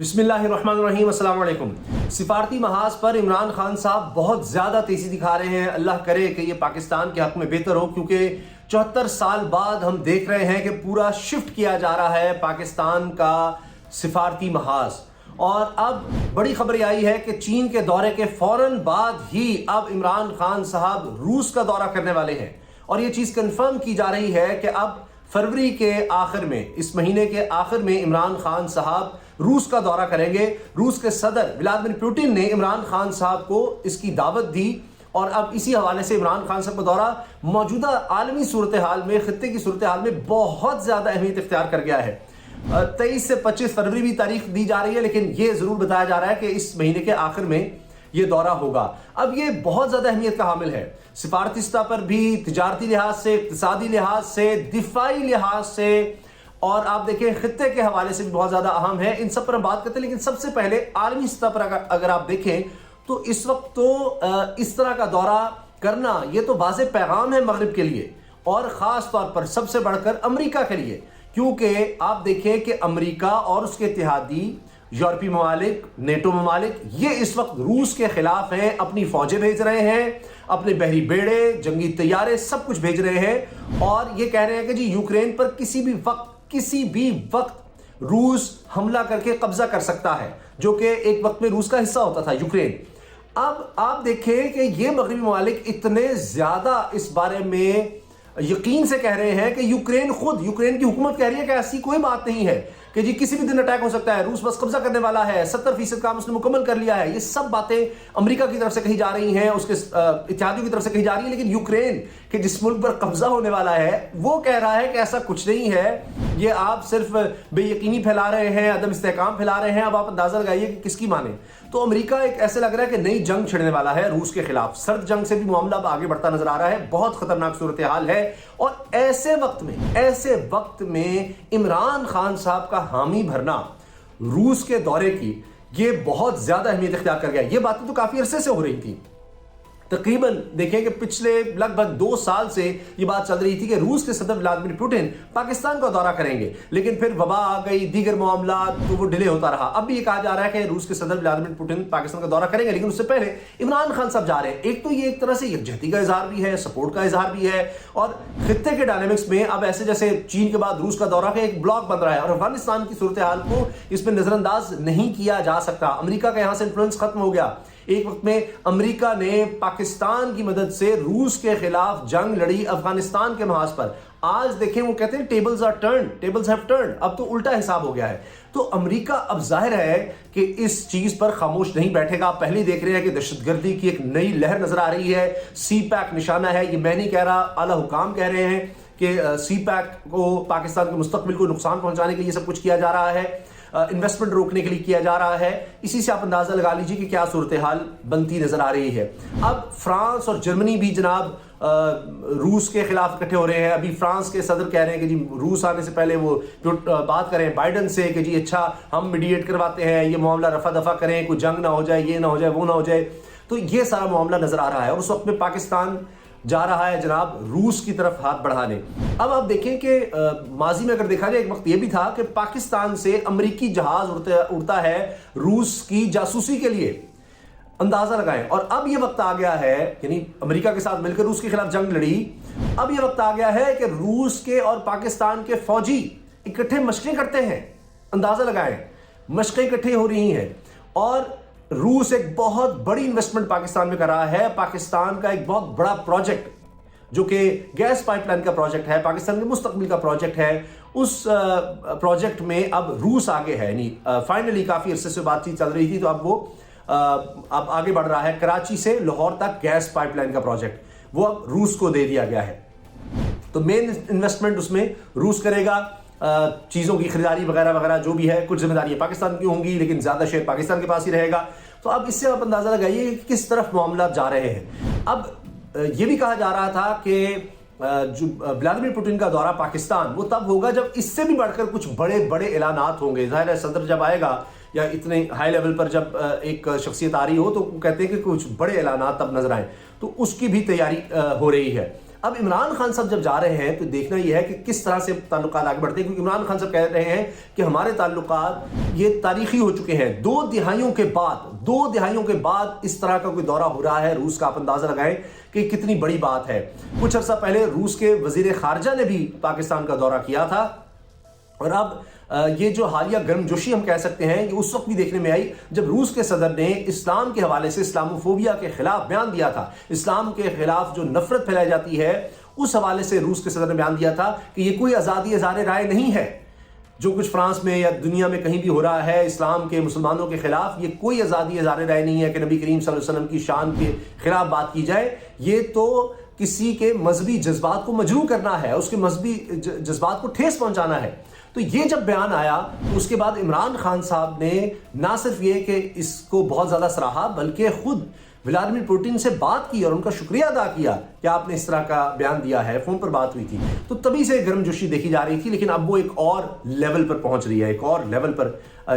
बिस्मिल्लाहिर्रहमानिर्रहीम, अस्सलाम वालेकुम। सिफारती महाज पर इमरान खान साहब बहुत ज़्यादा तेज़ी दिखा रहे हैं। अल्लाह करे कि ये पाकिस्तान के हक़ में बेहतर हो, क्योंकि 74 साल बाद हम देख रहे हैं कि पूरा शिफ्ट किया जा रहा है पाकिस्तान का सिफारती महाज। और अब बड़ी खबर आई है कि चीन के दौरे के फ़ौरन बाद ही अब इमरान खान साहब रूस का दौरा करने वाले हैं। और ये चीज़ कन्फर्म की जा रही है कि अब फरवरी के आखिर में, इस महीने के आखिर में इमरान खान साहब रूस का दौरा करेंगे। रूस के सदर व्लादिमीर पुतिन ने इमरान खान साहब को इसकी दावत दी और अब इसी हवाले से इमरान खान साहब का दौरा मौजूदा आलमी सूरत हाल में, खित्ते की सूरत हाल में बहुत ज़्यादा अहमियत इख्तियार कर गया है। 23 से 25 फरवरी भी तारीख दी जा रही है, लेकिन ये ज़रूर बताया जा रहा है कि इस महीने के आखिर में ये दौरा होगा। अब ये बहुत ज़्यादा अहमियत का हामिल है, सिफारती सतह पर भी, तिजारती लिहाज से, इक़्तिसादी लिहाज से, दिफाई लिहाज से, और आप देखें खित्ते के हवाले से भी बहुत ज़्यादा अहम है। इन सब पर हम बात करते हैं, लेकिन सबसे पहले आलमी सतह पर अगर आप देखें तो इस वक्त तो इस तरह का दौरा करना ये तो वाज़ेह पैगाम है मगरिब के लिए, और ख़ास तौर पर सबसे बढ़कर अमेरिका के लिए, क्योंकि आप देखें कि अमेरिका और उसके इत्तेहादी यूरोपीय ममालिक, नेटो ममालिक, ये इस वक्त रूस के खिलाफ हैं। अपनी फौजें भेज रहे हैं, अपने बहरी बेड़े, जंगी तैयारे, सब कुछ भेज रहे हैं, और ये कह रहे हैं कि जी यूक्रेन पर किसी भी वक्त रूस हमला करके कब्जा कर सकता है, जो कि एक वक्त में रूस का हिस्सा होता था यूक्रेन। अब आप देखें कि ये मगरबी ममालिक इतने ज्यादा इस बारे में यकीन से कह रहे हैं कि यूक्रेन की हुकूमत कह रही है कि ऐसी कोई बात नहीं है कि जी किसी भी दिन अटैक हो सकता है, रूस बस कब्जा करने वाला है, 70% काम उसने मुकम्मल कर लिया है। ये सब बातें अमेरिका की तरफ से कही जा रही हैं, उसके इत्तेहादियों की तरफ से कही जा रही है, लेकिन यूक्रेन के जिस मुल्क पर कब्जा होने वाला है वो कह रहा है कि ऐसा कुछ नहीं है, ये आप सिर्फ बेयकीनी फैला रहे हैं, अदम इस्तेहकाम फैला रहे हैं। अब आप अंदाजा लगाइए कि किसकी माने। तो अमेरिका एक ऐसे लग रहा है कि नई जंग छिड़ने वाला है रूस के खिलाफ। सर्द जंग से भी मामला अब आगे बढ़ता नजर आ रहा है, बहुत खतरनाक सूरत हाल है। और ऐसे वक्त में इमरान खान साहब का हामी भरना रूस के दौरे की, ये बहुत ज्यादा अहमियत इख्तियार कर गया। ये बातें तो काफी अरसे से हो रही थी, तकरीबन देखें कि पिछले लगभग 2 साल से ये बात चल रही थी कि रूस के सदर व्लादिमीर पुतिन पाकिस्तान का दौरा करेंगे, लेकिन फिर वबा आ गई, दीगर मामला, तो वो डिले होता रहा। अब भी ये कहा जा रहा है कि रूस के सदर व्लादिमीर पुतिन पाकिस्तान का दौरा करेंगे, लेकिन उससे पहले इमरान खान साहब जा रहे हैं। एक तो ये एक तरह से यकजहती का इजहार भी है, सपोर्ट का इजहार भी है, और खित्ते के डायनेमिक्स में अब ऐसे जैसे चीन के बाद रूस का दौरा का एक ब्लॉक बन रहा है, और अफगानिस्तान की सूरत हाल को इसमें नजरअंदाज नहीं किया जा सकता। अमेरिका का यहां से इन्फ्लुएंस खत्म हो गया। एक वक्त में अमेरिका ने पाकिस्तान की मदद से रूस के खिलाफ जंग लड़ी अफगानिस्तान के महाज पर। आज देखें, वो कहते हैं टेबल्स हैव टर्न्ड, अब तो उल्टा हिसाब हो गया है। तो अमेरिका अब जाहिर है कि इस चीज पर खामोश नहीं बैठेगा। आप पहले देख रहे हैं कि दहशतगर्दी की एक नई लहर नजर आ रही है। CPAC निशाना है, ये मैं नहीं कह रहा, आला हुकाम कह रहे हैं कि CPAC को पाकिस्तान के मुस्तकबिल को नुकसान पहुंचाने के लिए सब कुछ किया जा रहा है, इन्वेस्टमेंट रोकने के लिए किया जा रहा है। इसी से आप अंदाजा लगा लीजिए कि क्या सूरत हाल बनती नजर आ रही है। अब फ्रांस और जर्मनी भी जनाब रूस के खिलाफ इकट्ठे हो रहे हैं। अभी फ्रांस के सदर कह रहे हैं कि जी रूस आने से पहले वो बात करें बाइडन से कि जी अच्छा हम मीडिएट करवाते हैं, ये मामला रफा दफा करें, कोई जंग ना हो जाए, ये ना हो जाए, वो ना हो जाए। तो ये सारा मामला नजर आ रहा है, और उस वक्त में पाकिस्तान जा रहा है जनाब रूस की तरफ हाथ बढ़ाने। अब आप देखें कि माजी में अगर देखा जाए, एक वक्त यह भी था कि पाकिस्तान से अमेरिकी जहाज उड़ता है रूस की जासूसी के लिए। अंदाजा लगाएं। और अब यह वक्त आ गया है, यानी अमेरिका के साथ मिलकर रूस के खिलाफ जंग लड़ी, अब यह वक्त आ गया है कि रूस के और पाकिस्तान के फौजी इकट्ठे मशकें करते हैं। अंदाजा लगाएं, मशकें इकट्ठी हो रही हैं, और रूस एक बहुत बड़ी इन्वेस्टमेंट पाकिस्तान में कर रहा है। पाकिस्तान का एक बहुत बड़ा प्रोजेक्ट, जो कि गैस पाइपलाइन का प्रोजेक्ट है, पाकिस्तान के मुस्तकबिल का प्रोजेक्ट है, उस प्रोजेक्ट में अब रूस आगे है। यानी फाइनली काफी अरसे से बातचीत चल रही थी, तो अब वो अब आगे बढ़ रहा है। कराची से लाहौर तक गैस पाइपलाइन का प्रोजेक्ट वो अब रूस को दे दिया गया है। तो मेन इन्वेस्टमेंट उसमें रूस करेगा, चीज़ों की खरीदारी वगैरह वगैरह जो भी है, कुछ जिम्मेदारियां पाकिस्तान की होंगी, लेकिन ज़्यादा शेयर पाकिस्तान के पास ही रहेगा। तो अब इससे आप अंदाज़ा लगाइए कि किस तरफ मामला जा रहे हैं। अब ये भी कहा जा रहा था कि जो व्लादिमीर पुतिन का दौरा पाकिस्तान वो तब होगा जब इससे भी बढ़कर कुछ बड़े बड़े ऐलानात होंगे। ज़ाहिर है सदर जब आएगा या इतने हाई लेवल पर जब एक शख्सियत आ रही हो, तो कहते हैं कि कुछ बड़े ऐलानात तब नजर आए, तो उसकी भी तैयारी हो रही है। اب عمران خان صاحب جب جا رہے ہیں تو دیکھنا یہ ہے کہ کس طرح سے تعلقات آگے بڑھتے ہیں، کیونکہ عمران خان صاحب کہہ رہے ہیں کہ ہمارے تعلقات یہ تاریخی ہو چکے ہیں، 2 دہائیوں کے بعد اس طرح کا کوئی دورہ ہو رہا ہے روس کا۔ آپ اندازہ لگائیں کہ کتنی بڑی بات ہے۔ کچھ عرصہ پہلے روس کے وزیر خارجہ نے بھی پاکستان کا دورہ کیا تھا، اور اب یہ جو حالیہ گرم جوشی ہم کہہ سکتے ہیں یہ اس وقت بھی دیکھنے میں آئی جب روس کے صدر نے اسلام کے حوالے سے اسلاموفوبیا کے خلاف بیان دیا تھا، اسلام کے خلاف جو نفرت پھیلائی جاتی ہے اس حوالے سے روس کے صدر نے بیان دیا تھا کہ یہ کوئی آزادی اظہار رائے نہیں ہے، جو کچھ فرانس میں یا دنیا میں کہیں بھی ہو رہا ہے اسلام کے مسلمانوں کے خلاف، یہ کوئی آزادی اظہار رائے نہیں ہے کہ نبی کریم صلی اللہ علیہ وسلم کی شان کے خلاف بات کی جائے، یہ تو کسی کے مذہبی جذبات کو مجروح کرنا ہے، اس کے مذہبی جذبات کو ٹھیس پہنچانا ہے۔ تو یہ جب بیان آیا تو اس کے بعد عمران خان صاحب نے نہ صرف یہ کہ اس کو بہت زیادہ سراہا، بلکہ خود ولادیمیر پوٹن سے بات کی اور ان کا شکریہ ادا کیا کہ آپ نے اس طرح کا بیان دیا ہے، فون پر بات ہوئی تھی۔ تو تبھی سے گرم جوشی دیکھی جا رہی تھی، لیکن اب وہ ایک اور لیول پر پہنچ رہی ہے، ایک اور لیول پر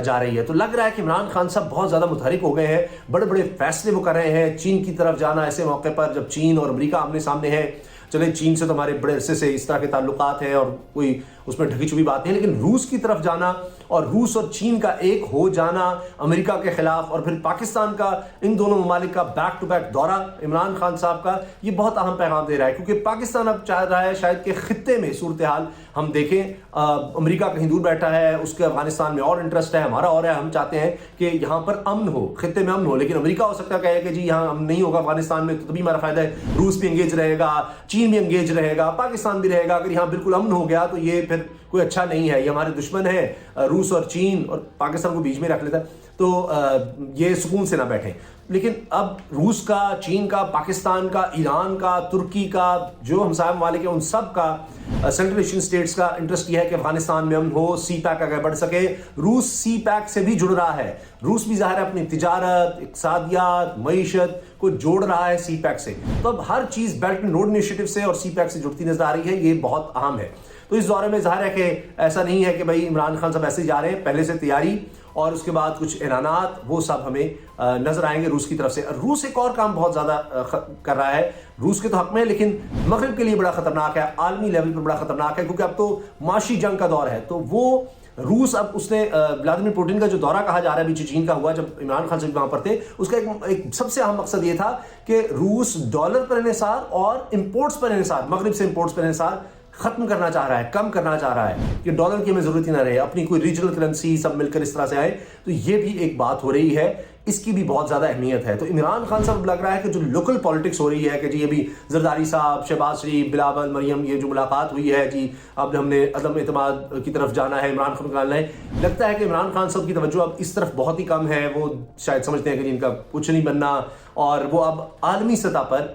جا رہی ہے۔ تو لگ رہا ہے کہ عمران خان صاحب بہت زیادہ متحرک ہو گئے ہیں، بڑے بڑے فیصلے وہ کر رہے ہیں۔ چین کی طرف جانا ایسے موقع پر جب چین اور امریکہ آمنے سامنے ہے، چلیں چین سے تو ہمارے بڑے عرصے سے اس طرح کے تعلقات ہیں اور کوئی اس میں ڈھکی چھپی بات نہیں، لیکن روس کی طرف جانا اور روس اور چین کا ایک ہو جانا امریکہ کے خلاف، اور پھر پاکستان کا ان دونوں ممالک کا بیک ٹو بیک دورہ عمران خان صاحب کا، یہ بہت اہم پیغام دے رہا ہے، کیونکہ پاکستان اب چاہ رہا ہے شاید کہ خطے میں صورتحال ہم دیکھیں، امریکہ کہیں دور بیٹھا ہے، اس کے افغانستان میں اور انٹرسٹ ہے، ہمارا اور ہے، ہم چاہتے ہیں کہ یہاں پر امن ہو، خطے میں امن ہو، لیکن امریکہ ہو سکتا ہے کہ جی یہاں امن نہیں ہوگا افغانستان میں، تو تبھی ہمارا فائدہ ہے، روس بھی انگیج رہے گا، چین بھی انگیج رہے گا، پاکستان بھی رہے گا، اگر یہاں بالکل امن ہو گیا تو یہ پھر کوئی اچھا نہیں ہے، یہ ہمارے دشمن ہیں، روس اور چین، اور پاکستان کو بیچ میں رکھ لیتا ہے تو یہ سکون سے نہ بیٹھیں۔ لیکن اب روس کا، چین کا، پاکستان کا، ایران کا، ترکی کا، جو ہمسایہ ممالک ہیں ان سب کا، سینٹرل ایشین اسٹیٹس کا انٹرسٹ یہ ہے کہ افغانستان میں امن ہو، سی پیک آگے بڑھ سکے۔ روس سی پیک سے بھی جڑ رہا ہے، روس بھی ظاہر ہے اپنی تجارت، اقتصادیات، معیشت کو جوڑ رہا ہے سی پیک سے، تو اب ہر چیز بیلٹ اینڈ روڈ انیشیٹو سے اور سی پیک سے جڑتی نظر آ رہی ہے، یہ بہت اہم ہے۔ تو اس دورے میں ظاہر ہے کہ ایسا نہیں ہے کہ بھائی عمران خان صاحب ایسے ہی جا رہے ہیں، پہلے سے تیاری اور اس کے بعد کچھ اعلانات وہ سب ہمیں نظر آئیں گے روس کی طرف سے۔ روس ایک اور کام بہت زیادہ کر رہا ہے، روس کے تو حق میں، لیکن مغرب کے لیے بڑا خطرناک ہے، عالمی لیول پر بڑا خطرناک ہے، کیونکہ اب تو معاشی جنگ کا دور ہے۔ تو وہ روس اب اس نے ولادیمیر پوٹن کا جو دورہ کہا جا رہا ہے بیچ چین کا ہوا جب عمران خان سے وہاں پر تھے، اس کا ایک سب سے اہم مقصد یہ تھا کہ روس ڈالر پر انحصار اور امپورٹس پر انحصار، مغرب سے امپورٹس پر انحصار ختم کرنا چاہ رہا ہے، کم کرنا چاہ رہا ہے کہ ڈالر کی ہمیں ضرورت ہی نہ رہے، اپنی کوئی ریجنل کرنسی سب مل کر اس طرح سے آئے۔ تو یہ بھی ایک بات ہو رہی ہے، اس کی بھی بہت زیادہ اہمیت ہے۔ تو عمران خان صاحب لگ رہا ہے کہ جو لوکل پالیٹکس ہو رہی ہے کہ جی ابھی زرداری صاحب، شہباز شریف، بلاول، مریم، یہ جو ملاقات ہوئی ہے جی اب ہم نے عدم اعتماد کی طرف جانا ہے، عمران خان کو نکالنا ہے، لگتا ہے کہ عمران خان صاحب کی توجہ اب اس طرف بہت ہی کم ہے، وہ شاید سمجھتے ہیں کہ ان کا کچھ نہیں بننا، اور وہ اب عالمی سطح پر،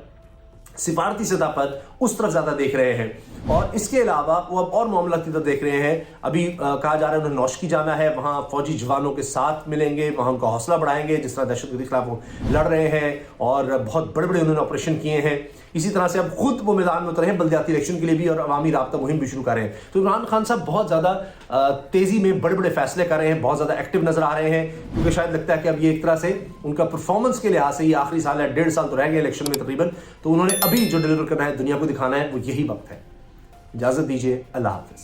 سفارتی سطح پر اس طرف زیادہ دیکھ رہے ہیں، اور اس کے علاوہ وہ اب اور معاملات کی طرف دیکھ رہے ہیں۔ ابھی کہا جا رہا ہے انہیں نوشکی جانا ہے، وہاں فوجی جوانوں کے ساتھ ملیں گے، وہاں ان کا حوصلہ بڑھائیں گے، جس طرح دہشت گردی کے خلاف وہ لڑ رہے ہیں اور بہت بڑے بڑے انہوں نے آپریشن کیے ہیں۔ اسی طرح سے اب خود وہ میدان میں اترے ہیں بلدیاتی الیکشن کے لیے بھی، اور عوامی رابطہ مہم بھی شروع کر رہے ہیں۔ تو عمران خان صاحب بہت زیادہ تیزی میں بڑے بڑے فیصلے کر رہے ہیں، بہت زیادہ ایکٹیو نظر آ رہے ہیں، کیونکہ شاید لگتا ہے کہ اب یہ ایک طرح سے ان کا پرفارمنس کے لحاظ سے یہ آخری سال ہے، 1.5 سال تو رہ گئے الیکشن میں تقریباً، تو انہوں نے ابھی جو ڈیلیور کرنا ہے دنیا کو دکھانا ہے، وہ یہی وقت ہے۔ اجازت دیجیے، اللہ حافظ۔